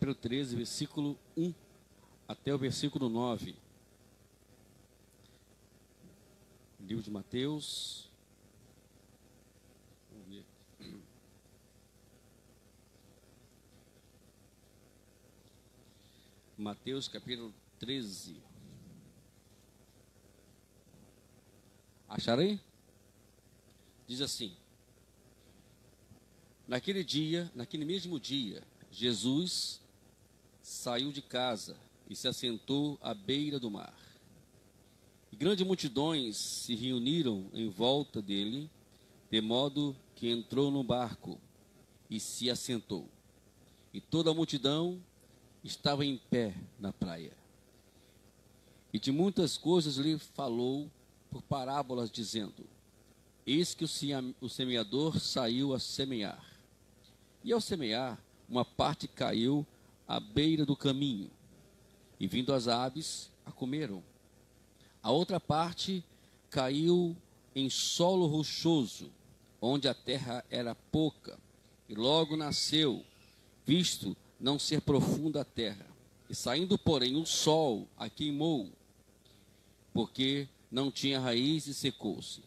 capítulo 13, versículo 1 até o versículo 9. Livro de Mateus. Vamos ver. Mateus capítulo 13. Acharam aí? Diz assim: naquele mesmo dia, Jesus saiu de casa e se assentou à beira do mar. E grandes multidões se reuniram em volta dele, de modo que entrou no barco e se assentou. E toda a multidão estava em pé na praia. E de muitas coisas lhe falou por parábolas, dizendo: Eis que o semeador saiu a semear. E ao semear, uma parte caiu à beira do caminho, e vindo as aves, a comeram. A outra parte caiu em solo rochoso, onde a terra era pouca, e logo nasceu, visto não ser profunda a terra. E saindo, porém, o sol a queimou, porque não tinha raiz e secou-se.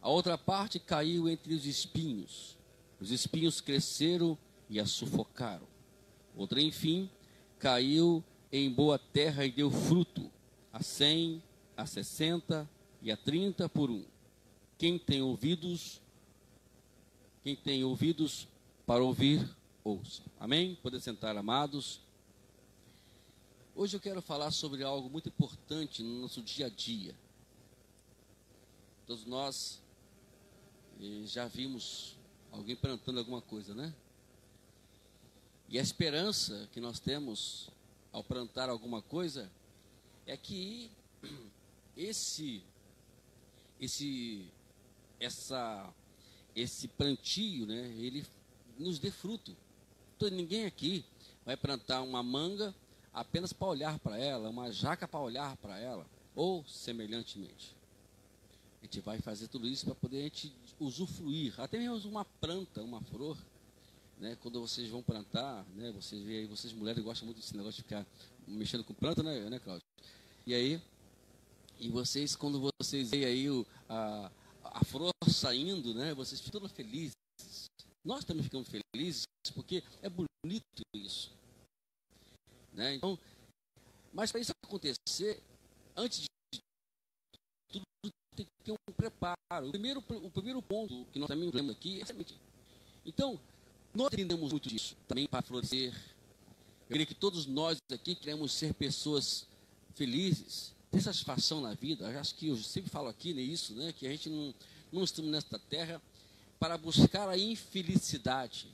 A outra parte caiu entre os espinhos. Os espinhos cresceram e a sufocaram. Outra, enfim, caiu em boa terra e deu fruto, a 100, a 60 e a 30 por um. Quem tem ouvidos para ouvir, ouça. Amém? Podem sentar, amados. Hoje eu quero falar sobre algo muito importante no nosso dia a dia. Todos nós já vimos alguém plantando alguma coisa, né? E a esperança que nós temos ao plantar alguma coisa é que esse plantio, né, ele nos dê fruto. Então, ninguém aqui vai plantar uma manga apenas para olhar para ela, uma jaca para olhar para ela, ou semelhantemente. A gente vai fazer tudo isso para poder a gente usufruir, até mesmo uma planta, uma flor, né? Quando vocês vão plantar, né? Vocês veem aí, vocês mulheres gostam muito desse negócio de ficar mexendo com planta, né, Cláudio? E aí, vocês, quando vocês veem aí a flor saindo, né? Vocês ficam felizes. Nós também ficamos felizes, porque é bonito isso, né? Então, mas para isso acontecer, antes de tudo, tem que ter um preparo. O primeiro ponto que nós também temos aqui é semente. Então, nós entendemos muito disso também para florescer. Eu creio que todos nós aqui queremos ser pessoas felizes, ter satisfação na vida. Eu acho que eu sempre falo aqui nisso, né, que a gente não estamos nesta terra para buscar a infelicidade.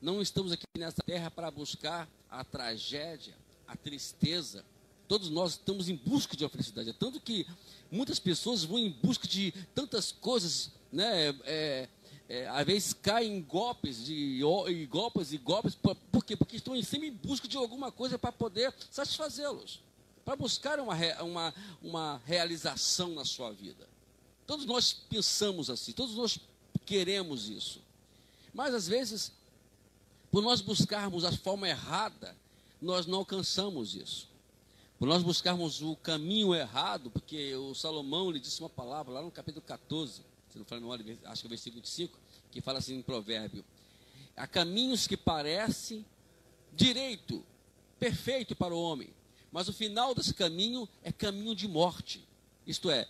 Não estamos aqui nesta terra para buscar a tragédia, a tristeza. Todos nós estamos em busca de uma felicidade. É tanto que muitas pessoas vão em busca de tantas coisas, né? Às vezes caem em golpes, golpes. Por quê? Porque estão sempre em busca de alguma coisa para poder satisfazê-los, para buscar uma realização na sua vida. Todos nós pensamos assim, todos nós queremos isso. Mas às vezes, por nós buscarmos a forma errada, nós não alcançamos isso. Por nós buscarmos o caminho errado, porque o Salomão lhe disse uma palavra lá no capítulo 14, se não falar memória, acho que é o versículo 25, que fala assim em provérbio: há caminhos que parecem direito, perfeito para o homem, mas o final desse caminho é caminho de morte. Isto é,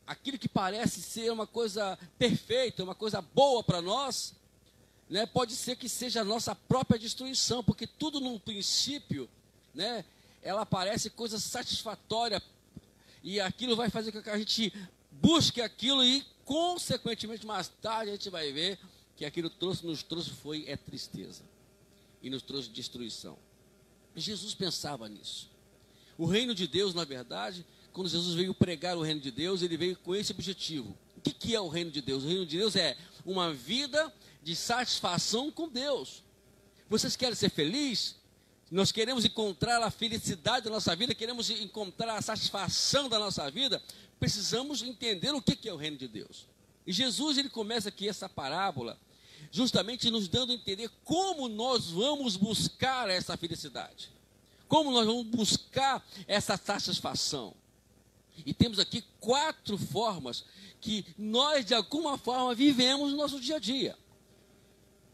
aquilo que parece ser uma coisa perfeita, uma coisa boa para nós, né, pode ser que seja a nossa própria destruição, porque tudo num princípio, né, ela parece coisa satisfatória, e aquilo vai fazer com que a gente busque aquilo, e consequentemente mais tarde a gente vai ver que aquilo nos trouxe tristeza, e nos trouxe destruição. Jesus pensava nisso. O reino de Deus, na verdade, quando Jesus veio pregar o reino de Deus, ele veio com esse objetivo. O que é o reino de Deus? O reino de Deus é uma vida de satisfação com Deus. Vocês querem ser felizes? Nós queremos encontrar a felicidade da nossa vida, queremos encontrar a satisfação da nossa vida, precisamos entender o que é o reino de Deus. E Jesus, ele começa aqui essa parábola justamente nos dando a entender como nós vamos buscar essa felicidade, como nós vamos buscar essa satisfação. E temos aqui 4 formas que nós, de alguma forma, vivemos no nosso dia a dia.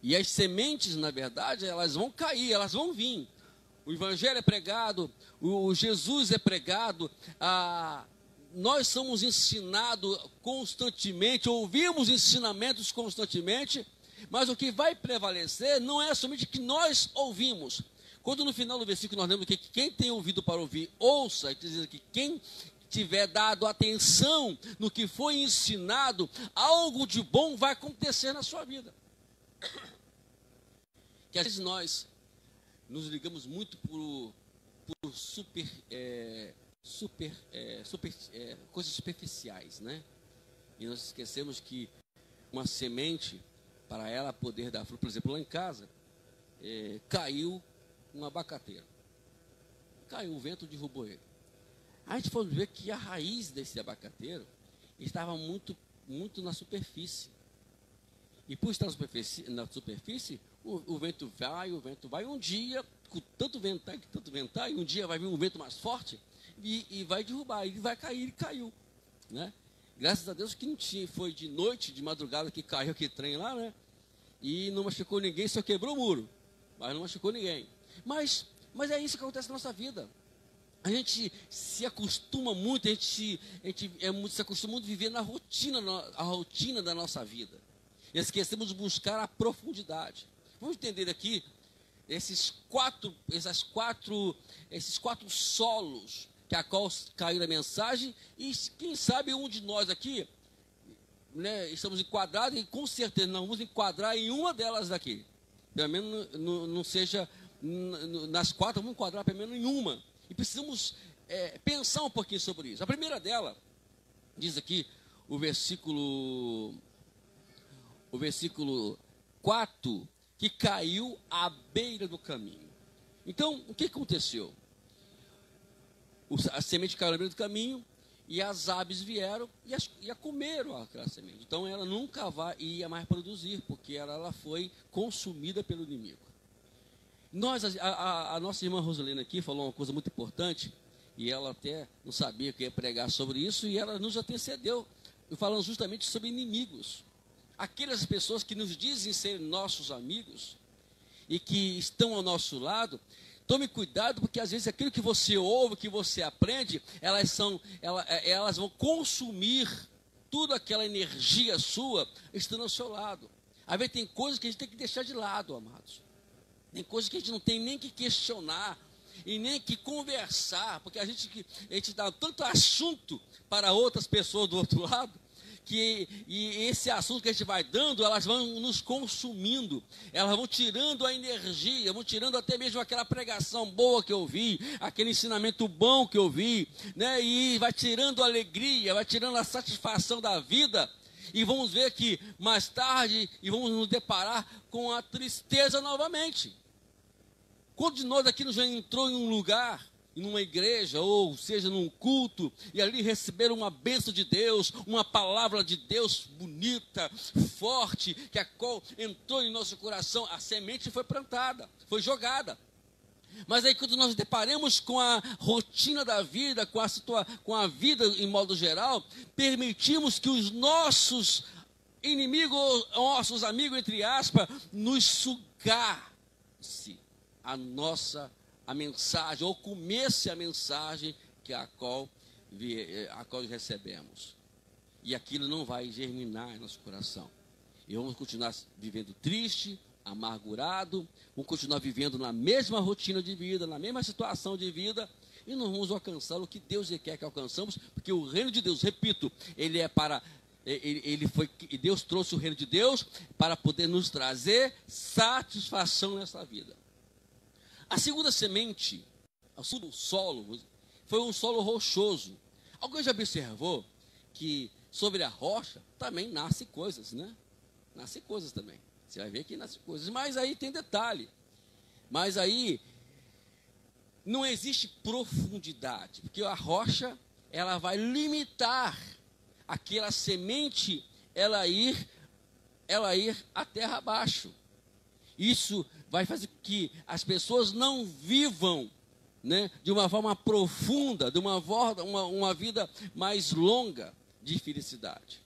E as sementes, na verdade, elas vão cair, elas vão vir. O Evangelho é pregado, o Jesus é pregado, nós somos ensinados constantemente, ouvimos ensinamentos constantemente, mas o que vai prevalecer não é somente que nós ouvimos. Quando no final do versículo nós lemos que quem tem ouvido para ouvir, ouça, diz que quem tiver dado atenção no que foi ensinado, algo de bom vai acontecer na sua vida. Que às vezes nós nos ligamos muito por coisas superficiais, né? E nós esquecemos que uma semente, para ela poder dar fruto, por exemplo, lá em casa, caiu um abacateiro. Caiu, o vento derrubou ele. A gente foi ver que a raiz desse abacateiro estava muito na superfície. E por estar na superfície, o vento vai. Um dia, com tanto ventar, e um dia vai vir um vento mais forte e vai derrubar, ele vai cair, ele caiu, né? Graças a Deus que não tinha, foi de noite, de madrugada que caiu aquele trem lá, né? E não machucou ninguém, só quebrou o muro, mas não machucou ninguém. Mas é isso que acontece na nossa vida. A gente se acostuma muito, a gente se acostuma muito a viver na rotina da nossa vida. E esquecemos de buscar a profundidade. Vamos entender aqui esses quatro solos que a qual caiu a mensagem, e quem sabe um de nós aqui, né, estamos enquadrados, e com certeza não vamos enquadrar em uma delas daqui. Pelo menos não seja nas 4, vamos enquadrar pelo menos em uma. E precisamos pensar um pouquinho sobre isso. A primeira dela, diz aqui o versículo 4, que caiu à beira do caminho. Então, o que aconteceu? A semente caiu à beira do caminho, e as aves vieram e a comeram aquela semente. Então, ela nunca ia mais produzir, porque ela foi consumida pelo inimigo. A nossa irmã Rosalina aqui falou uma coisa muito importante, e ela até não sabia que ia pregar sobre isso, e ela nos antecedeu, falando justamente sobre inimigos. Aquelas pessoas que nos dizem ser nossos amigos e que estão ao nosso lado, tome cuidado, porque às vezes aquilo que você ouve, que você aprende, elas vão consumir toda aquela energia sua estando ao seu lado. Às vezes tem coisas que a gente tem que deixar de lado, amados. Tem coisas que a gente não tem nem que questionar e nem que conversar, porque a gente dá tanto assunto para outras pessoas do outro lado, e esse assunto que a gente vai dando, elas vão nos consumindo, elas vão tirando a energia, vão tirando até mesmo aquela pregação boa que eu vi, aquele ensinamento bom que eu vi, né? E vai tirando a alegria, vai tirando a satisfação da vida, e vamos ver que mais tarde, e vamos nos deparar com a tristeza novamente. Quantos de nós aqui já entrou em um lugar, em uma igreja, ou seja, num culto, e ali receberam uma bênção de Deus, uma palavra de Deus bonita, forte, que a qual entrou em nosso coração, a semente foi plantada, foi jogada. Mas aí quando nós deparamos com a rotina da vida, com a vida em modo geral, permitimos que os nossos inimigos, nossos amigos, entre aspas, nos sugasse a mensagem, ou comesse a mensagem a qual recebemos. E aquilo não vai germinar em nosso coração. E vamos continuar vivendo triste, amargurado, vamos continuar vivendo na mesma rotina de vida, na mesma situação de vida, e não vamos alcançar o que Deus quer que alcançamos, porque o reino de Deus, repito, Deus trouxe o reino de Deus para poder nos trazer satisfação nessa vida. A segunda semente, o segundo solo, foi um solo rochoso. Alguém já observou que sobre a rocha também nascem coisas, né? Nascem coisas também. Você vai ver que nascem coisas. Mas aí tem detalhe. Mas aí não existe profundidade, porque a rocha, ela vai limitar aquela semente, ela ir ela ir a terra abaixo. Isso vai fazer que as pessoas não vivam, né, de uma forma profunda, de uma vida mais longa de felicidade.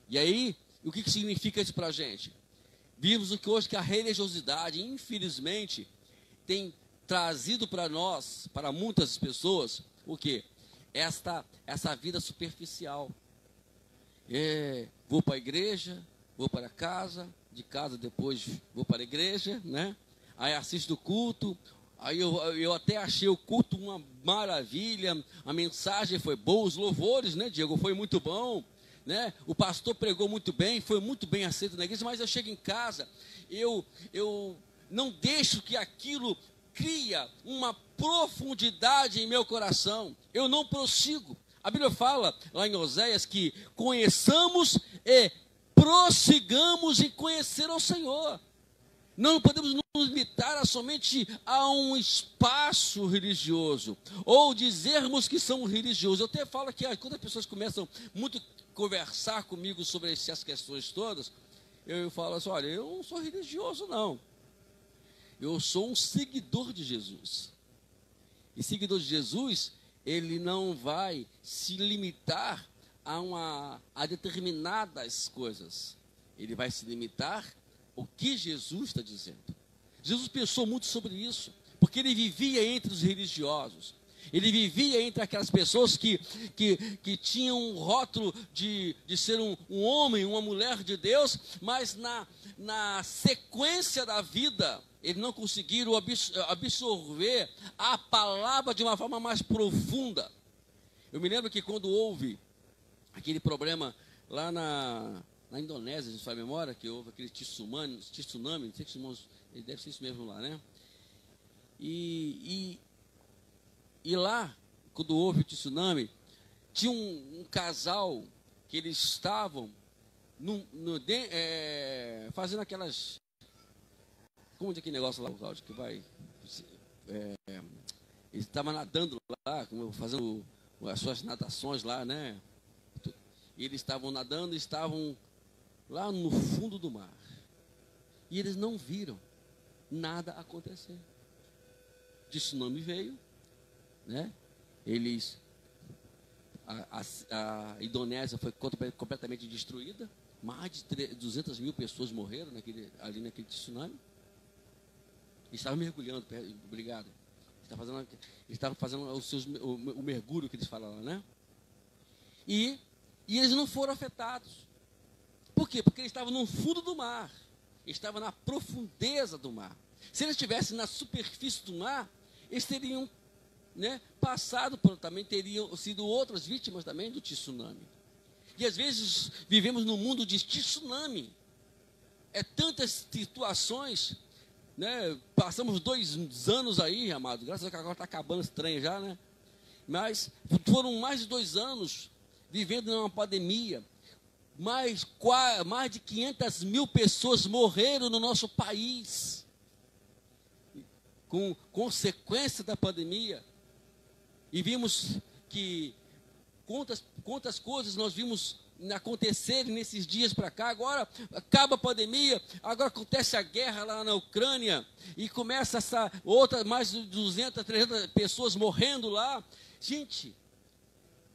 E aí, o que significa isso para a gente? Vimos o que hoje que a religiosidade, infelizmente, tem trazido para nós, para muitas pessoas, o quê? Essa vida superficial. Vou para a igreja, vou para casa, de casa depois vou para a igreja, né? Aí assisto o culto, aí eu até achei o culto uma maravilha, a mensagem foi boa, os louvores, né, Diego, foi muito bom, né? O pastor pregou muito bem, foi muito bem aceito na igreja, mas eu chego em casa, eu não deixo que aquilo cria uma profundidade em meu coração, eu não prossigo. A Bíblia fala lá em Oséias que conheçamos e prossigamos em conhecer ao Senhor. Não podemos nos limitar somente a um espaço religioso, ou dizermos que são religiosos. Eu até falo que quando as pessoas começam muito a conversar comigo sobre essas questões todas, eu falo assim, olha, eu não sou religioso não. Eu sou um seguidor de Jesus. E seguidor de Jesus, ele não vai se limitar a determinadas coisas. Ele vai se limitar ao que Jesus está dizendo. Jesus pensou muito sobre isso, porque ele vivia entre os religiosos. Ele vivia entre aquelas pessoas que tinham um rótulo de ser um homem, uma mulher de Deus, mas na sequência da vida, eles não conseguiram absorver a palavra de uma forma mais profunda. Eu me lembro que quando houve aquele problema lá na Indonésia, se não faz memória, que houve aquele tsunami, não sei se irmãos, deve ser isso mesmo lá, né? E lá, quando houve o tsunami, tinha um casal que eles estavam fazendo aquelas... Como é aquele negócio lá, Cláudio, que vai... eles estavam nadando lá, fazendo as suas natações lá, né? E eles estavam nadando, estavam lá no fundo do mar. E eles não viram nada acontecer. O tsunami veio, né? A Indonésia foi completamente destruída. Mais de 200 mil pessoas morreram ali naquele tsunami. Eles estavam mergulhando, obrigado. Eles estavam fazendo o mergulho que eles falam lá, né? E eles não foram afetados. Por quê? Porque eles estavam no fundo do mar. Eles estavam na profundeza do mar. Se eles estivessem na superfície do mar, eles teriam, né, também teriam sido outras vítimas também do tsunami. E às vezes vivemos num mundo de tsunami. Tantas situações, né? Passamos 2 anos aí, amado. Graças a Deus que agora está acabando esse trem já, né? Mas foram mais de 2 anos vivendo numa pandemia. Mais de 500 mil pessoas morreram no nosso país com consequência da pandemia. E vimos que quantas coisas nós vimos acontecerem nesses dias para cá. Agora acaba a pandemia, agora acontece a guerra lá na Ucrânia e começa essa outra, mais de 200, 300 pessoas morrendo lá. Gente,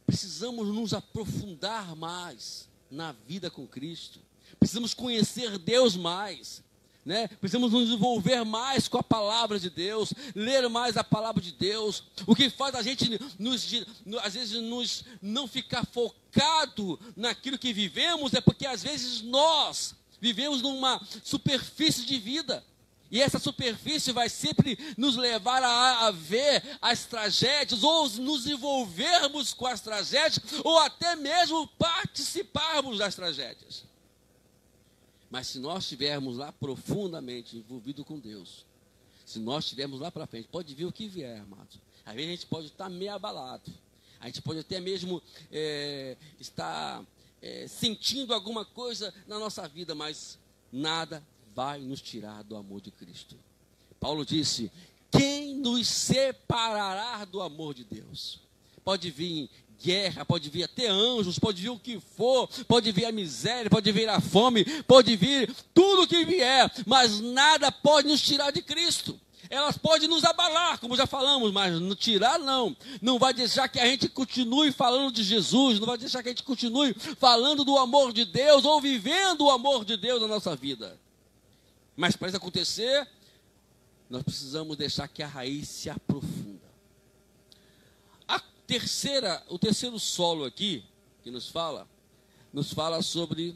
precisamos nos aprofundar mais na vida com Cristo. Precisamos conhecer Deus mais, né? Precisamos nos envolver mais com a palavra de Deus, ler mais a palavra de Deus. O que faz a gente, às vezes, não ficar focado naquilo que vivemos é porque, às vezes, nós vivemos numa superfície de vida. E essa superfície vai sempre nos levar a ver as tragédias, ou nos envolvermos com as tragédias, ou até mesmo participarmos das tragédias. Mas se nós estivermos lá profundamente envolvidos com Deus, se nós estivermos lá para frente, pode vir o que vier, amados. Às vezes a gente pode estar meio abalado, a gente pode até mesmo estar sentindo alguma coisa na nossa vida, mas nada vai nos tirar do amor de Cristo. Paulo disse: quem nos separará do amor de Deus? Pode vir guerra, pode vir até anjos, pode vir o que for, pode vir a miséria, pode vir a fome, pode vir tudo que vier, mas nada pode nos tirar de Cristo. Elas podem nos abalar, como já falamos, mas não tirar não. Não vai deixar que a gente continue falando de Jesus, não vai deixar que a gente continue falando do amor de Deus ou vivendo o amor de Deus na nossa vida. Mas para isso acontecer, nós precisamos deixar que a raiz se aprofunda. O terceiro solo aqui, que nos fala sobre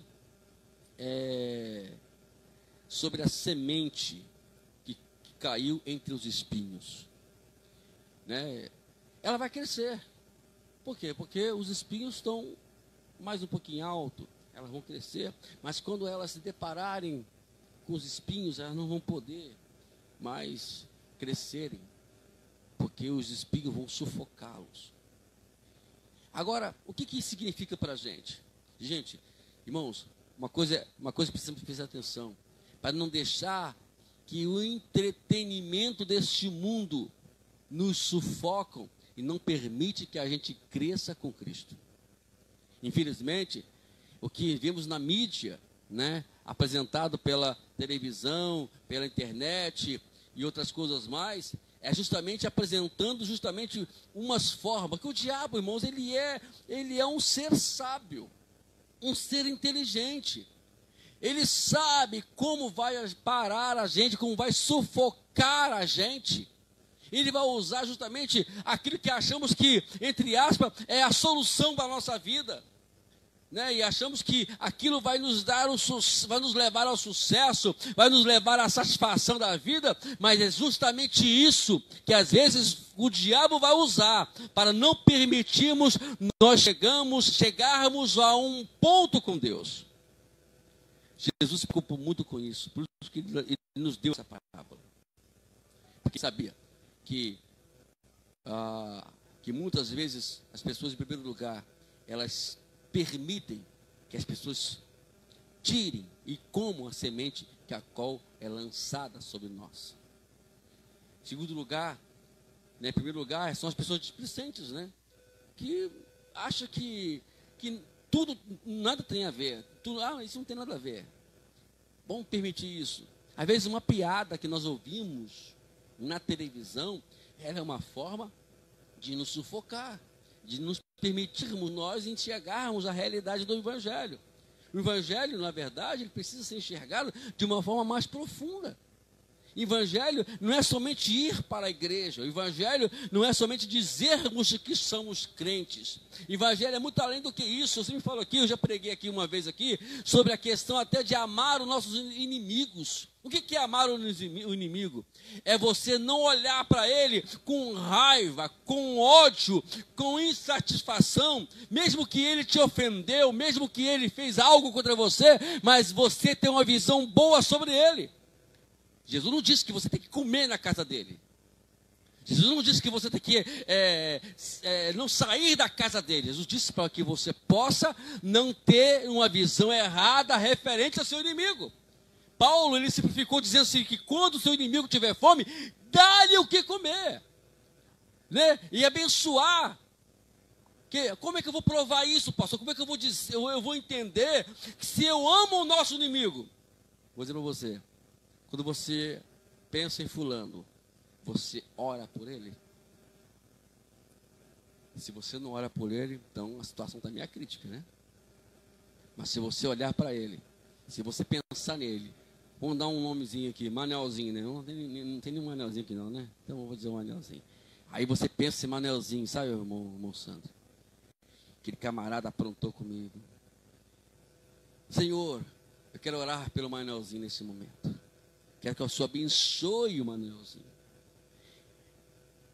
a semente que caiu entre os espinhos. Né? Ela vai crescer. Por quê? Porque os espinhos estão mais um pouquinho alto, elas vão crescer, mas quando elas se depararem com os espinhos, elas não vão poder mais crescerem, porque os espinhos vão sufocá-los. Agora, o que isso significa para a gente? Gente, irmãos, uma coisa precisamos prestar atenção, para não deixar que o entretenimento deste mundo nos sufocam e não permite que a gente cresça com Cristo. Infelizmente, o que vemos na mídia, né, apresentado pela televisão, pela internet e outras coisas mais, é justamente apresentando umas formas, que o diabo, irmãos, ele é um ser sábio, um ser inteligente. Ele sabe como vai parar a gente, como vai sufocar a gente. Ele vai usar justamente aquilo que achamos que, entre aspas, é a solução para a nossa vida. Né? E achamos que aquilo vai nos levar ao sucesso, vai nos levar à satisfação da vida, mas é justamente isso que às vezes o diabo vai usar para não permitirmos nós chegarmos a um ponto com Deus. Jesus se preocupou muito com isso, por isso que ele nos deu essa parábola, porque sabia que muitas vezes as pessoas, em primeiro lugar, elas permitem que as pessoas tirem e comam a semente que a qual é lançada sobre nós. Em segundo lugar, né, em primeiro lugar, são as pessoas displicentes, né, que acham que tudo, nada tem a ver, isso não tem nada a ver. Vamos permitir isso. Às vezes uma piada que nós ouvimos na televisão, ela é uma forma de nos sufocar, de nos permitirmos nós enxergarmos a realidade do Evangelho. O Evangelho, na verdade, ele precisa ser enxergado de uma forma mais profunda. Evangelho não é somente ir para a igreja. O Evangelho não é somente dizermos que somos crentes. Evangelho é muito além do que isso. Eu sempre falo aqui, eu já preguei aqui uma vez aqui, sobre a questão até de amar os nossos inimigos. O que é amar o inimigo? É você não olhar para ele com raiva, com ódio, com insatisfação, mesmo que ele te ofendeu, mesmo que ele fez algo contra você, mas você tem uma visão boa sobre ele. Jesus não disse que você tem que comer na casa dele. Jesus não disse que você tem que não sair da casa dele. Jesus disse para que você possa não ter uma visão errada referente ao seu inimigo. Paulo, ele simplificou dizendo assim, que quando o seu inimigo tiver fome, dá-lhe o que comer. Né? E abençoar. Como é que eu vou provar isso, pastor? Como é que eu vou dizer? Eu vou entender que se eu amo o nosso inimigo. Vou dizer para você. Quando você pensa em fulano, você ora por ele? Se você não ora por ele, então a situação também é crítica, né? Mas se você olhar para ele, se você pensar nele, vamos dar um nomezinho aqui, Manelzinho, né? Não tem nenhum Manelzinho aqui não, né? Então eu vou dizer um Manelzinho. Aí você pensa em Manelzinho, sabe, irmão Sandro? Aquele camarada aprontou comigo. Senhor, eu quero orar pelo Manelzinho nesse momento. Quero que o Senhor abençoe o Manelzinho.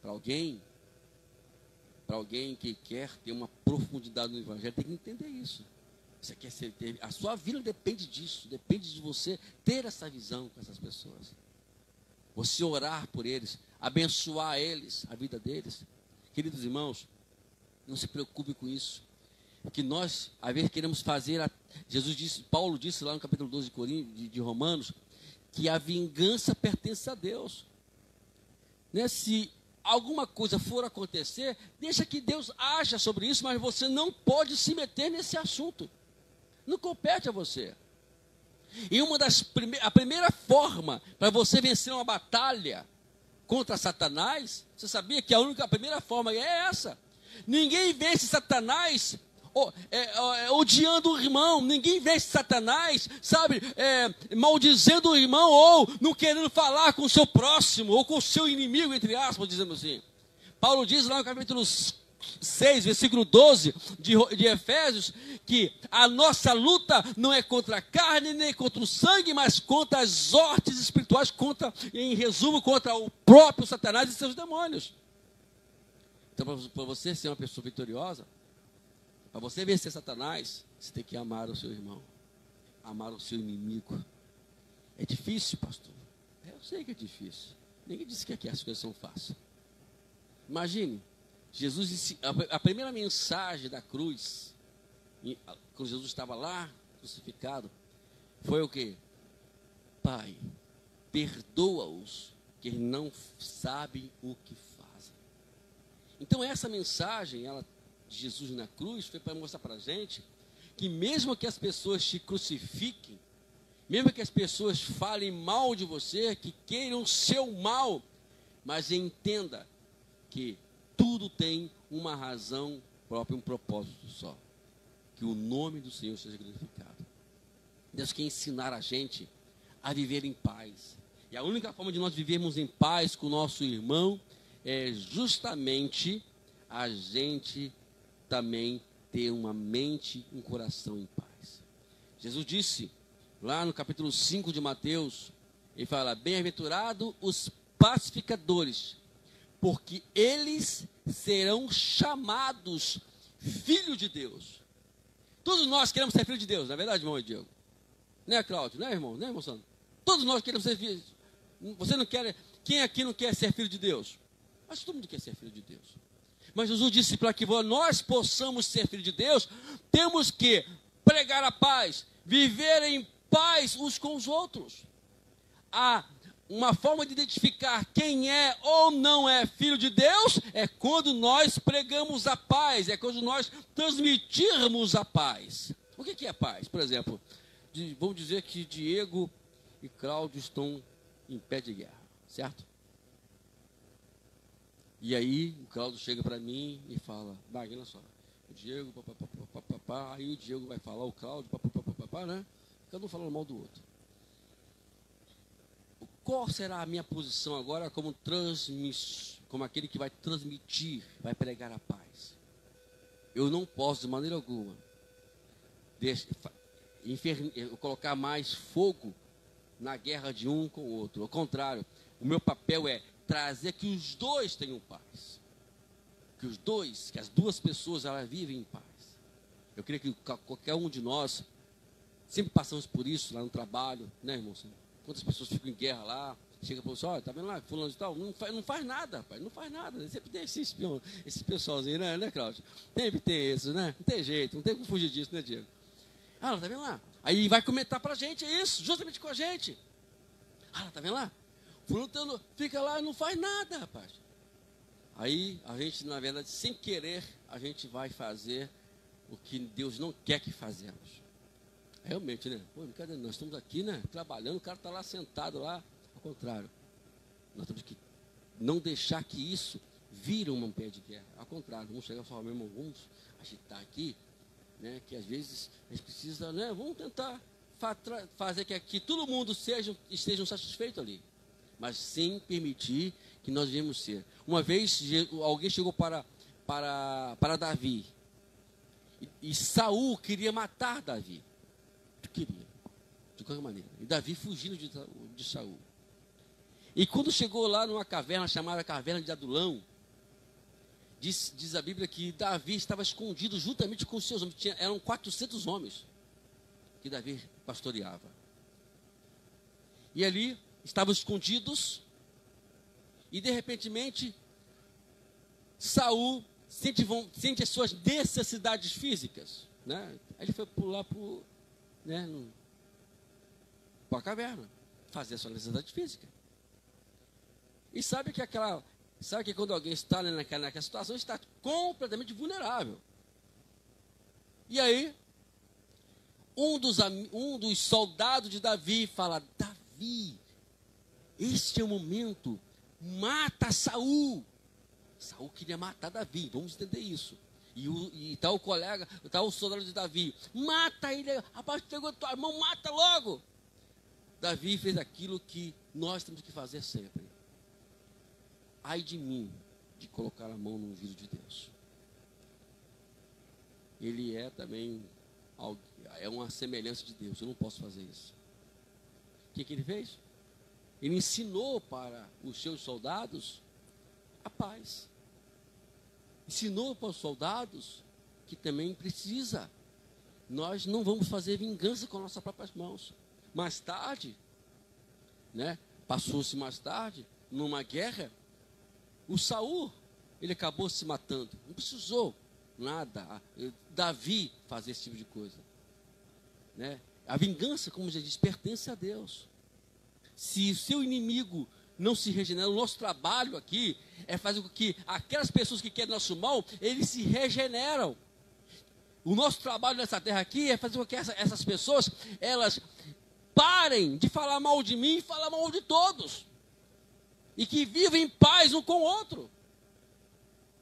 Para alguém que quer ter uma profundidade no Evangelho, tem que entender isso. Você quer a sua vida depende disso, depende de você ter essa visão com essas pessoas. Você orar por eles, abençoar eles, a vida deles. Queridos irmãos, não se preocupe com isso. Porque nós, às vezes, queremos fazer, Paulo disse lá no capítulo 12 de Romanos, que a vingança pertence a Deus. Né? Se alguma coisa for acontecer, deixa que Deus acha sobre isso, mas você não pode se meter nesse assunto. Não compete a você. E a primeira forma para você vencer uma batalha contra Satanás, você sabia que a primeira forma é essa? Ninguém vence Satanás odiando o irmão, ninguém vence Satanás, sabe, maldizendo o irmão, ou não querendo falar com o seu próximo, ou com o seu inimigo, entre aspas, dizendo assim. Paulo diz lá no capítulo 6, versículo 12 de Efésios, que a nossa luta não é contra a carne, nem contra o sangue, mas contra as hortes espirituais, em resumo, contra o próprio Satanás e seus demônios. Então, para você ser uma pessoa vitoriosa, para você vencer Satanás, você tem que amar o seu irmão, amar o seu inimigo. É difícil, pastor? Eu sei que é difícil. Ninguém disse que aqui as coisas são fáceis. Imagine, Jesus, a primeira mensagem da cruz, quando Jesus estava lá, crucificado, foi o quê? Pai, perdoa-os, que eles não sabem o que fazem. Então essa mensagem, de Jesus na cruz, foi para mostrar para a gente que mesmo que as pessoas te crucifiquem, mesmo que as pessoas falem mal de você, que queiram o seu mal, mas entenda que tudo tem uma razão própria, um propósito só. Que o nome do Senhor seja glorificado. Deus quer ensinar a gente a viver em paz. E a única forma de nós vivermos em paz com o nosso irmão é justamente a gente também ter uma mente e um coração em paz. Jesus disse, lá no capítulo 5 de Mateus, ele fala, bem-aventurado os pacificadores, porque eles serão chamados filhos de Deus. Todos nós queremos ser filhos de Deus, não é verdade, irmão Diego? Né, Cláudio? Né, irmão? Né, irmão Sandro? Todos nós queremos ser filhos. Você não quer, quem aqui não quer ser filho de Deus? Acho que todo mundo quer ser filho de Deus. Mas Jesus disse, para que nós possamos ser filhos de Deus, temos que pregar a paz, viver em paz uns com os outros. Uma forma de identificar quem é ou não é filho de Deus é quando nós pregamos a paz, é quando nós transmitirmos a paz. O que é paz? Por exemplo, vamos dizer que Diego e Cláudio estão em pé de guerra, certo? E aí o Cláudio chega para mim e fala, olha só, o Diego, papapá, aí o Diego vai falar, o Cláudio, papapá, né? Cada um falando mal do outro. Qual será a minha posição agora como aquele que vai transmitir, vai pregar a paz? Eu não posso, de maneira alguma, colocar mais fogo na guerra de um com o outro. Ao contrário, o meu papel é trazer que os dois tenham paz. Que as duas pessoas, elas vivem em paz. Eu creio que qualquer um de nós, sempre passamos por isso lá no trabalho, né, irmão? Quantas pessoas ficam em guerra lá, chega para você, olha, tá vendo lá, fulano de tal, não faz nada, rapaz, não faz nada. Sempre tem esse pessoalzinho, né, Cláudio? Sempre tem isso, né? Não tem jeito, não tem como fugir disso, né, Diego? Ah, tá vendo lá? Aí vai comentar pra gente isso, justamente com a gente. Ah, tá vendo lá? Fulano fica lá e não faz nada, rapaz. Aí a gente, na verdade, sem querer, a gente vai fazer o que Deus não quer que façamos. Realmente, né? Pô, cadê? Nós estamos aqui, né? Trabalhando, o cara está lá sentado lá. Ao contrário, nós temos que não deixar que isso vire um pé de guerra. Ao contrário, vamos chegar e falar, meu irmão, vamos agitar aqui, né? Que às vezes a gente precisa, né? Vamos tentar fazer que aqui todo mundo estejam satisfeitos ali, mas sem permitir que nós viemos ser. Uma vez alguém chegou para Davi e Saul queria matar Davi. Queria, de qualquer maneira. E Davi fugindo de Saul. E quando chegou lá numa caverna chamada Caverna de Adulão, diz a Bíblia que Davi estava escondido juntamente com os seus homens. Eram 400 homens que Davi pastoreava. E ali estavam escondidos. E de repente Saul sente as suas necessidades físicas, né? Aí ele foi pular para a caverna, fazer a sua necessidade física. E sabe que Sabe que quando alguém está naquela situação, está completamente vulnerável. E aí, um dos soldados de Davi fala: Davi, este é o momento, mata Saul. Saul queria matar Davi, vamos entender isso. E tá o colega, tá o soldado de Davi: mata ele, rapaz, pegou tua irmão, mata logo. Davi fez aquilo que nós temos que fazer sempre. Ai de mim, de colocar a mão no ungido de Deus. Ele é também, é uma semelhança de Deus, eu não posso fazer isso. O que ele fez? Ele ensinou para os seus soldados a paz. Ensinou para os soldados que também precisa. Nós não vamos fazer vingança com nossas próprias mãos. Mais tarde, né, passou-se mais tarde, numa guerra, o Saul, ele acabou se matando. Não precisou nada, Davi fazer esse tipo de coisa. Né? A vingança, como já diz, pertence a Deus. Se o seu inimigo não se regenera, o nosso trabalho aqui é fazer com que aquelas pessoas que querem nosso mal, eles se regeneram. O nosso trabalho nessa terra aqui é fazer com que essas pessoas, elas parem de falar mal de mim e falar mal de todos. E que vivam em paz um com o outro.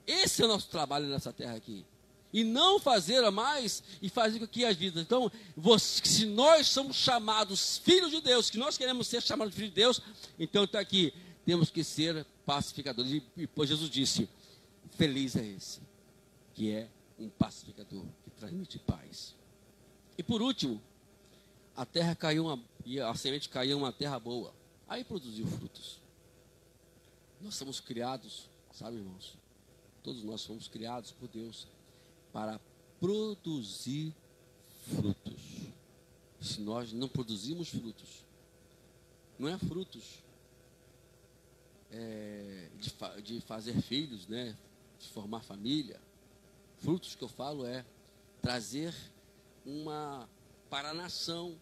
Esse é o nosso trabalho nessa terra aqui. E não fazer a mais e fazer com que as vidas. Então, se nós somos chamados filhos de Deus, que nós queremos ser chamados filhos de Deus, então está aqui, temos que ser pacificadores. E pois Jesus disse: feliz é esse, que é um pacificador, que transmite paz. E por último, a terra caiu, e a semente caiu em uma terra boa. Aí produziu frutos. Nós somos criados, sabe, irmãos? Todos nós fomos criados por Deus para produzir frutos. Se nós não produzimos frutos, não é frutos de fazer filhos, né, de formar família. Frutos que eu falo é trazer para a nação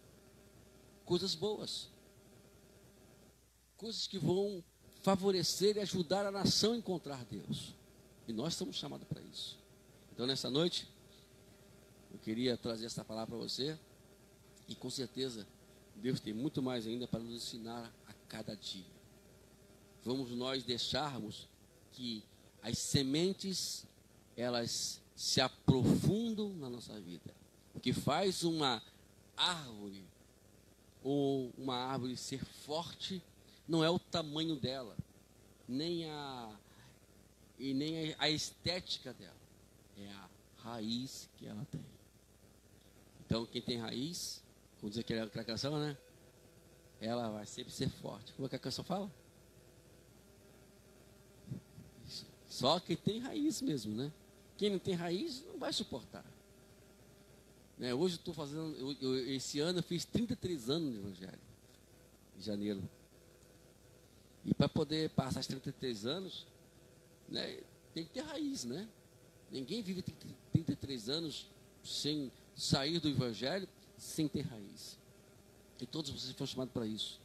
coisas boas, coisas que vão favorecer e ajudar a nação a encontrar Deus. E nós somos chamados para isso. Então, nessa noite, eu queria trazer essa palavra para você. E com certeza, Deus tem muito mais ainda para nos ensinar a cada dia. Vamos nós deixarmos que as sementes, elas se aprofundam na nossa vida. O que faz uma árvore, ou uma árvore ser forte, não é o tamanho dela, nem a estética dela, é a raiz que ela tem. Então, quem tem raiz, como diz aquela canção, né? Ela vai sempre ser forte. Como é que a canção fala? Só quem tem raiz mesmo, né? Quem não tem raiz não vai suportar. Né? Hoje eu estou fazendo, esse ano eu fiz 33 anos de evangelho, em janeiro. E para poder passar os 33 anos, né, tem que ter raiz, né? Ninguém vive 33 anos sem sair do evangelho, sem ter raiz. E todos vocês foram chamados para isso.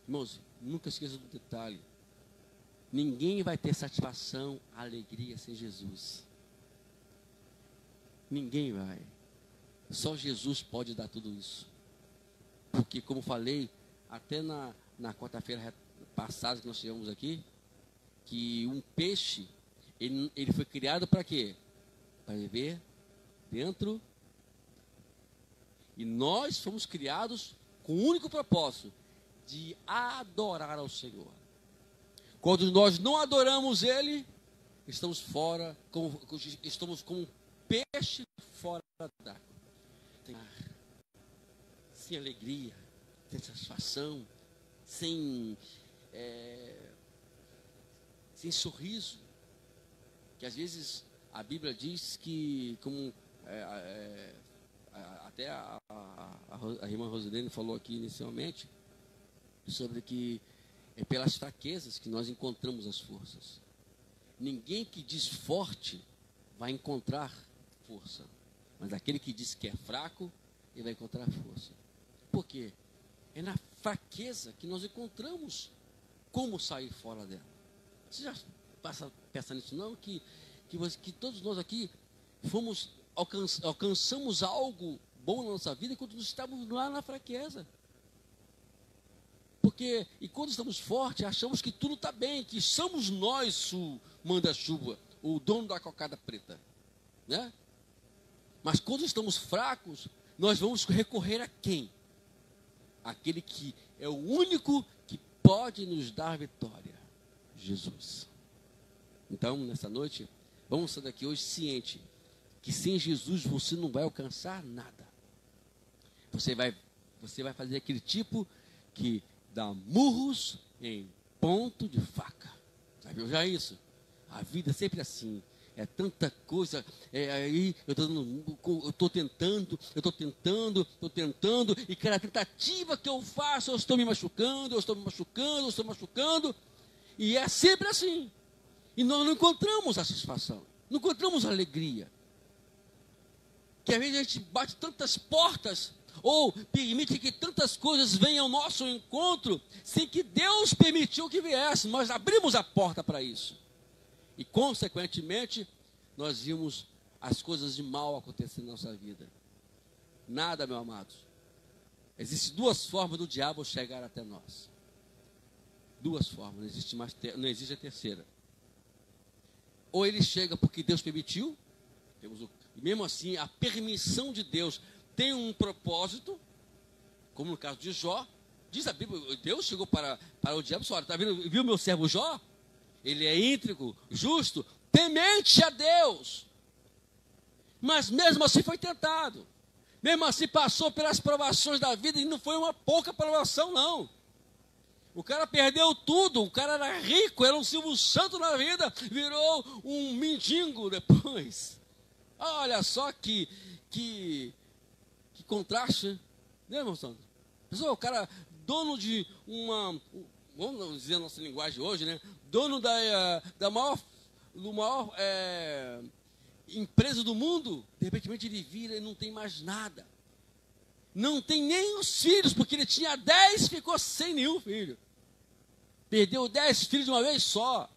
Irmãos, nunca esqueça do detalhe. Ninguém vai ter satisfação, alegria sem Jesus. Ninguém vai. Só Jesus pode dar tudo isso. Porque, como falei, até na quarta-feira passada que nós tivemos aqui, que um peixe, ele foi criado para quê? Para viver dentro. E nós fomos criados com o único propósito de adorar ao Senhor. Quando nós não adoramos Ele, estamos fora, estamos como um peixe fora d'água. Sem alegria, sem satisfação, sem sorriso. Que às vezes a Bíblia diz que, como até a irmã Rosilene falou aqui inicialmente, sobre que é pelas fraquezas que nós encontramos as forças. Ninguém que diz forte vai encontrar força, mas aquele que diz que é fraco, ele vai encontrar força. Por quê? É na fraqueza que nós encontramos como sair fora dela. Você já passa a pensar nisso, não? Que todos nós aqui alcançamos algo bom na nossa vida quando estamos lá na fraqueza. E quando estamos fortes, achamos que tudo está bem, que somos nós o manda-chuva, o dono da cocada preta, né? Mas quando estamos fracos, nós vamos recorrer a quem? Aquele que é o único que pode nos dar vitória, Jesus. Então, nessa noite, vamos sair daqui hoje ciente que sem Jesus você não vai alcançar nada. Você vai fazer aquele tipo que dá murros em ponto de faca. Já viu já isso? A vida é sempre assim. É tanta coisa, aí eu estou tentando, e cada tentativa que eu faço, eu estou me machucando, e é sempre assim. E nós não encontramos a satisfação, não encontramos a alegria. Que às vezes a gente bate tantas portas, ou permite que tantas coisas venham ao nosso encontro, sem que Deus permitiu que viesse. Nós abrimos a porta para isso. E, consequentemente, nós vimos as coisas de mal acontecendo na nossa vida. Nada, meu amado. Existem duas formas do diabo chegar até nós. Duas formas, não existe a terceira. Ou ele chega porque Deus permitiu, e mesmo assim, a permissão de Deus tem um propósito, como no caso de Jó. Diz a Bíblia, Deus chegou para o diabo e falou: viu meu servo Jó? Ele é íntegro, justo, temente a Deus. Mas mesmo assim foi tentado. Mesmo assim passou pelas provações da vida, e não foi uma pouca provação, não. O cara perdeu tudo, o cara era rico, era um Silvio Santos na vida, virou um mendigo depois. Olha só que contraste, né, irmão Santos? Pessoal, o cara, dono de vamos dizer a nossa linguagem hoje, né? Dono da maior empresa do mundo, de repente ele vira e não tem mais nada. Não tem nem os filhos, porque ele tinha 10, ficou sem nenhum filho. Perdeu 10 filhos de uma vez só.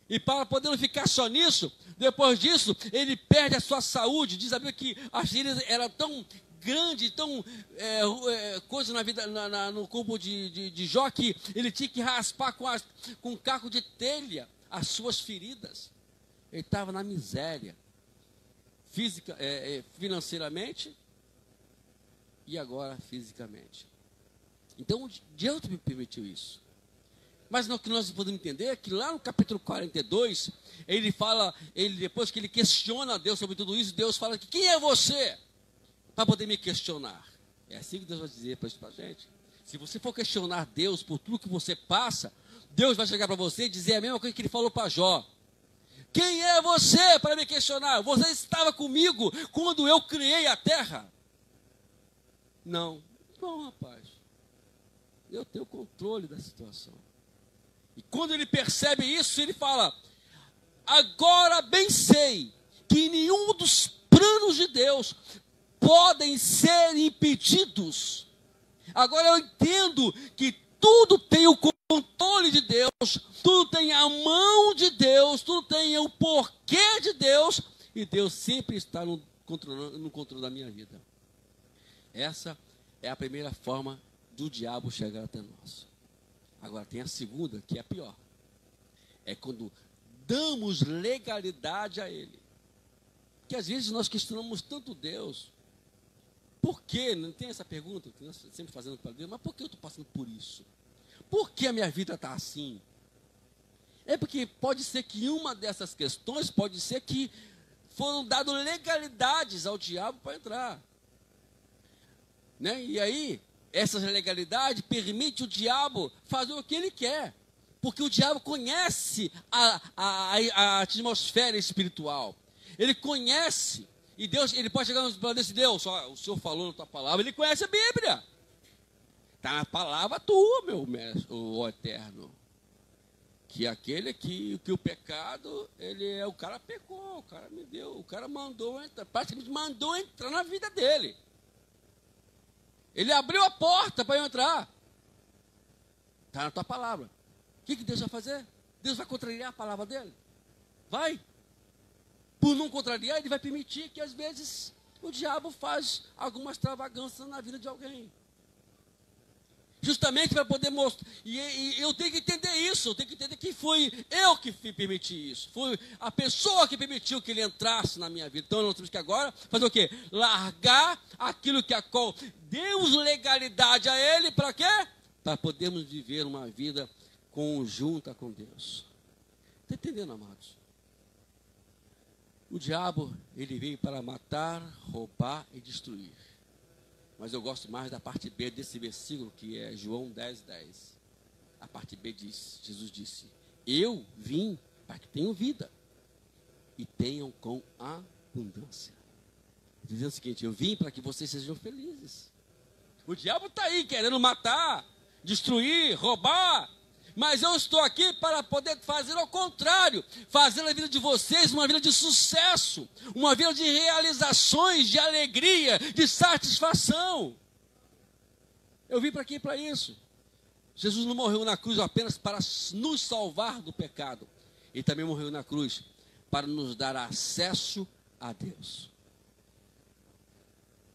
E para poder ficar só nisso, depois disso, ele perde a sua saúde. Diz a Bíblia que as feridas eram tão grandes, tão coisa na vida, no corpo de Jó, que ele tinha que raspar com um caco de telha as suas feridas. Ele estava na miséria, financeiramente e agora fisicamente. Então, Deus me permitiu isso. Mas o que nós podemos entender é que lá no capítulo 42, depois que ele questiona a Deus sobre tudo isso, Deus fala que quem é você para poder me questionar? É assim que Deus vai dizer para a gente. Se você for questionar Deus por tudo que você passa, Deus vai chegar para você e dizer a mesma coisa que ele falou para Jó. Quem é você para me questionar? Você estava comigo quando eu criei a terra? Não. Bom, rapaz, eu tenho controle da situação. E quando ele percebe isso, ele fala: agora bem sei que nenhum dos planos de Deus podem ser impedidos. Agora eu entendo que tudo tem o controle de Deus, tudo tem a mão de Deus, tudo tem o porquê de Deus, e Deus sempre está no controle da minha vida. Essa é a primeira forma do diabo chegar até nós. Agora tem a segunda, que é a pior. É quando damos legalidade a ele. Que às vezes nós questionamos tanto Deus. Por quê? Não tem essa pergunta que nós sempre fazemos para Deus, mas por que eu estou passando por isso? Por que a minha vida está assim? É porque pode ser que uma dessas questões, pode ser que foram dadas legalidades ao diabo para entrar. Né? E aí, essa legalidade permite o diabo fazer o que ele quer. Porque o diabo conhece a atmosfera espiritual. Ele conhece. E Deus, ele pode chegar no plano desse Deus, o Senhor falou na tua palavra, ele conhece a Bíblia. Está na palavra tua, meu mestre, o eterno. Que aquele que o pecado, o cara pecou, o cara me deu, o cara mandou entrar, praticamente mandou entrar na vida dele. Ele abriu a porta para eu entrar. Está na tua palavra. O que Deus vai fazer? Deus vai contrariar a palavra dele? Vai. Por não contrariar, ele vai permitir que às vezes o diabo faz alguma extravagância na vida de alguém. Justamente para poder mostrar. E eu tenho que entender isso. Eu tenho que entender que foi eu que permiti isso. Foi a pessoa que permitiu que ele entrasse na minha vida. Então nós temos que agora fazer o quê? Largar aquilo que a qual demos legalidade a ele. Para quê? Para podermos viver uma vida conjunta com Deus. Está entendendo, amados? O diabo, ele veio para matar, roubar e destruir. Mas eu gosto mais da parte B desse versículo, que é João 10:10. A parte B diz, Jesus disse, eu vim para que tenham vida e tenham com abundância. Dizendo o seguinte, eu vim para que vocês sejam felizes. O diabo está aí querendo matar, destruir, roubar, mas eu estou aqui para poder fazer ao contrário, fazer a vida de vocês uma vida de sucesso, uma vida de realizações, de alegria, de satisfação. Eu vim para aqui para isso. Jesus não morreu na cruz apenas para nos salvar do pecado. Ele também morreu na cruz para nos dar acesso a Deus.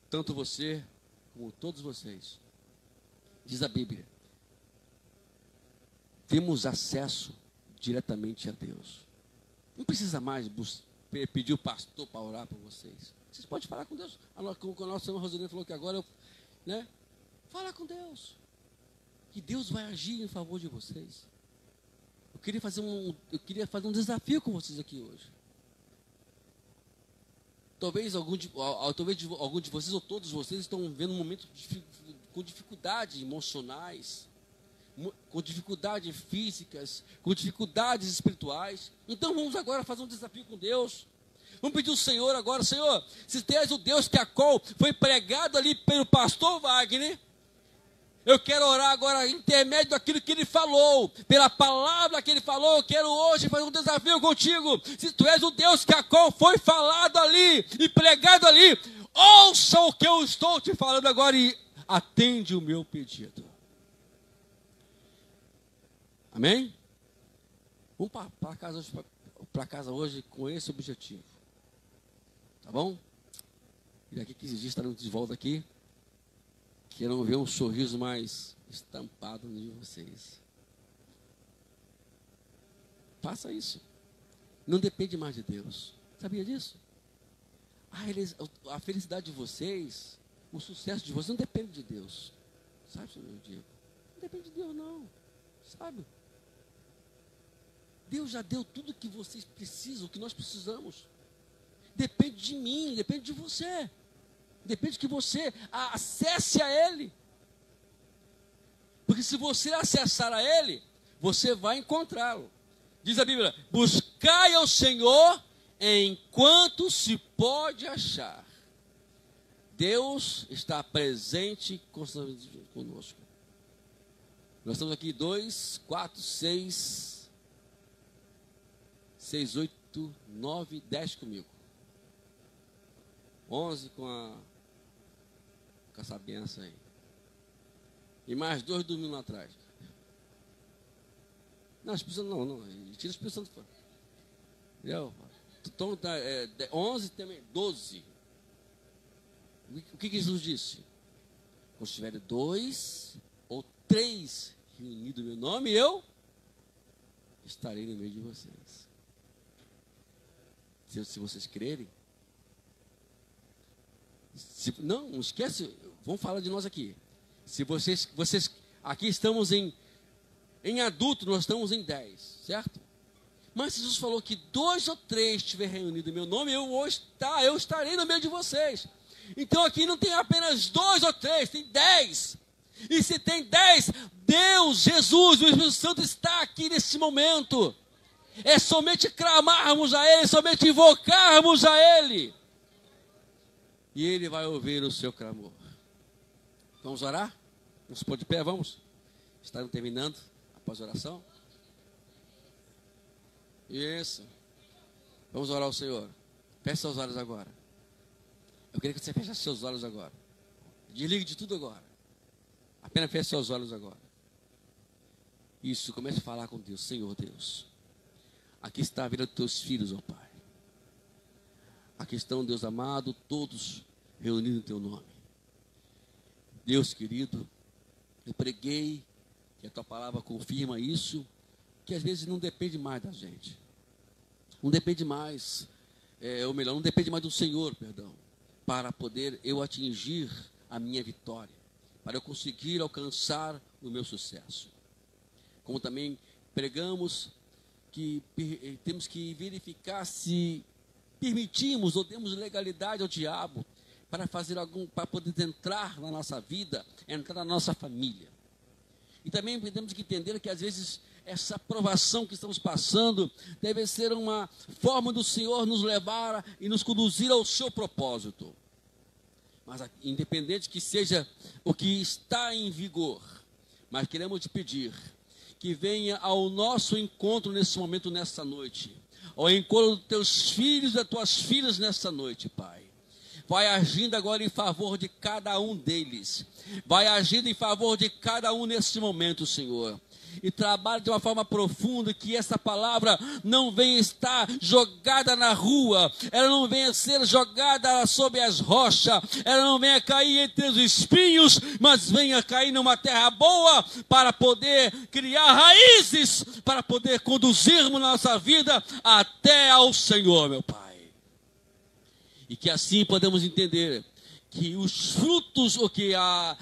Tanto você como todos vocês. Diz a Bíblia. Temos acesso diretamente a Deus. Não precisa mais pedir o pastor para orar por vocês. Vocês podem falar com Deus. Como a nossa irmã Rosalina falou que agora, fala com Deus. Que Deus vai agir em favor de vocês. Eu queria fazer um desafio com vocês aqui hoje. Talvez algum de vocês ou todos vocês estão vivendo um momento com dificuldades emocionais, com dificuldades físicas, com dificuldades espirituais. Então vamos agora fazer um desafio com Deus. Vamos pedir ao Senhor agora, Senhor, se tu és o Deus que a qual foi pregado ali pelo pastor Wagner, eu quero orar agora intermédio daquilo que ele falou, pela palavra que ele falou. Eu quero hoje fazer um desafio contigo. Se tu és o Deus que a qual foi falado ali e pregado ali, ouça o que eu estou te falando agora e atende o meu pedido. Amém? Vamos para casa hoje com esse objetivo. Tá bom? E daqui 15 dias estaremos de volta aqui. Quero ver um sorriso mais estampado de vocês. Faça isso. Não depende mais de Deus. Sabia disso? A felicidade de vocês, o sucesso de vocês não depende de Deus. Sabe, senhor Diego? Não depende de Deus, não. Sabe? Deus já deu tudo o que vocês precisam, o que nós precisamos. Depende de mim, depende de você. Depende que você acesse a Ele. Porque se você acessar a Ele, você vai encontrá-lo. Diz a Bíblia, buscai ao Senhor enquanto se pode achar. Deus está presente constantemente conosco. Nós estamos aqui 2, 4, 6, 8, 9, 10 comigo. 11 com essa benção aí. E mais 2 dormindo lá atrás. Não, não. Tira os pensando fora. Entendeu? Então, 11 também, 12. O que Jesus disse? Quando estiverem 2 ou 3 reunidos no meu nome, eu estarei no meio de vocês. Se vocês crerem. Não esquece, vamos falar de nós aqui. Se vocês aqui estamos em adulto, nós estamos em 10, certo? Mas Jesus falou que 2 ou 3 estiver reunido em meu nome, eu estarei no meio de vocês. Então aqui não tem apenas 2 ou 3, tem 10. E se tem 10, Deus, Jesus, o Espírito Santo está aqui nesse momento. É somente clamarmos a Ele, somente invocarmos a Ele. E Ele vai ouvir o seu clamor. Vamos orar? Vamos pôr de pé, vamos? Estamos terminando após a oração. Isso. Vamos orar ao Senhor. Feche seus olhos agora. Eu queria que você fechasse seus olhos agora. Desligue de tudo agora. Apenas feche seus olhos agora. Isso, comece a falar com Deus. Senhor Deus, Aqui está a vida dos teus filhos, ó Pai. Aqui estão, Deus amado, todos reunidos em teu nome. Deus querido, eu preguei, que a tua palavra confirma isso, que às vezes não depende mais da gente. Não depende mais, ou melhor, não depende mais do Senhor, perdão, para poder eu atingir a minha vitória, para eu conseguir alcançar o meu sucesso. Como também pregamos que temos que verificar se permitimos ou demos legalidade ao diabo para fazer para poder entrar na nossa vida, entrar na nossa família. E também temos que entender que às vezes essa provação que estamos passando deve ser uma forma do Senhor nos levar e nos conduzir ao seu propósito. Mas independente que seja o que está em vigor, mas queremos te pedir que venha ao nosso encontro nesse momento, nessa noite, ao encontro dos teus filhos e das tuas filhas nessa noite, Pai. Vai agindo agora em favor de cada um deles. Vai agindo em favor de cada um nesse momento, Senhor. E trabalhe de uma forma profunda, que essa palavra não venha estar jogada na rua, ela não venha ser jogada sobre as rochas, ela não venha cair entre os espinhos, mas venha cair numa terra boa, para poder criar raízes, para poder conduzirmos nossa vida até ao Senhor, meu Pai. E que assim podemos entender que os frutos, ou que as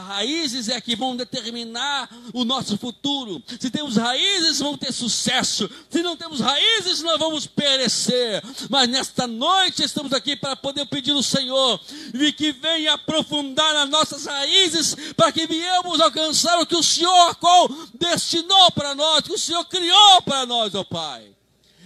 raízes é que vão determinar o nosso futuro. Se temos raízes, vamos ter sucesso. Se não temos raízes, nós vamos perecer. Mas nesta noite estamos aqui para poder pedir ao Senhor e que venha aprofundar nas nossas raízes, para que venhamos alcançar o que o Senhor destinou para nós, que o Senhor criou para nós, ó Pai.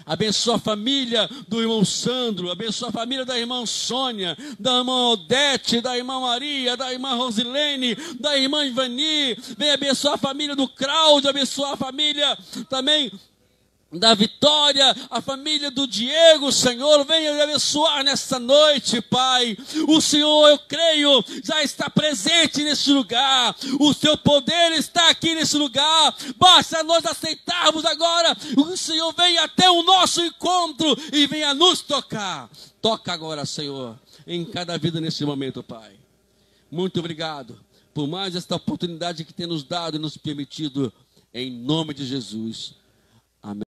Abençoa a família do irmão Sandro, abençoa a família da irmã Sônia, da irmã Odete, da irmã Maria, da irmã Rosilene, da irmã Ivani. Vem abençoar a família do Cláudio, abençoar a família também da Vitória, a família do Diego, Senhor, venha abençoar nessa noite, Pai. O Senhor, eu creio, já está presente nesse lugar, o seu poder está aqui nesse lugar, basta nós aceitarmos agora, o Senhor venha até o nosso encontro e venha nos tocar. Toca agora, Senhor, em cada vida nesse momento, Pai. Muito obrigado por mais esta oportunidade que tem nos dado e nos permitido, em nome de Jesus. Amém.